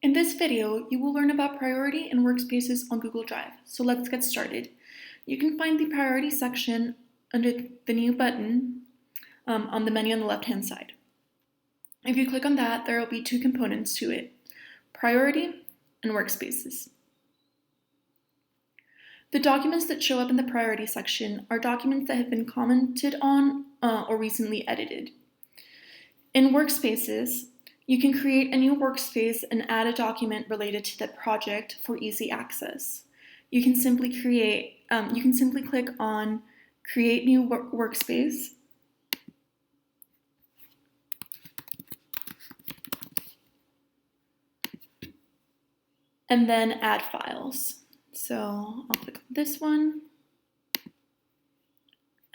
In this video, you will learn about priority and workspaces on Google Drive. So let's get started. You can find the priority section under the new button on the menu on the left-hand side. If you click on that, there will be two components to it, priority and workspaces. The documents that show up in the priority section are documents that have been commented on or recently edited. In workspaces, you can create a new workspace and add a document related to the project for easy access. You can simply click on Create New Workspace, and then Add Files. So I'll click on this one,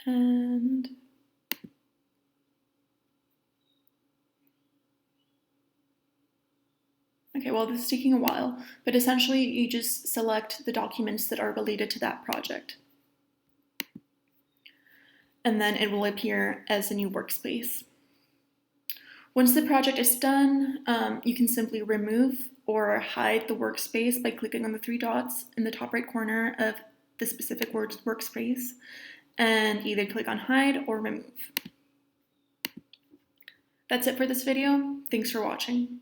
and okay, well, this is taking a while, but essentially you just select the documents that are related to that project. And then it will appear as a new workspace. Once the project is done, you can simply remove or hide the workspace by clicking on the three dots in the top right corner of the specific workspace and either click on Hide or Remove. That's it for this video. Thanks for watching.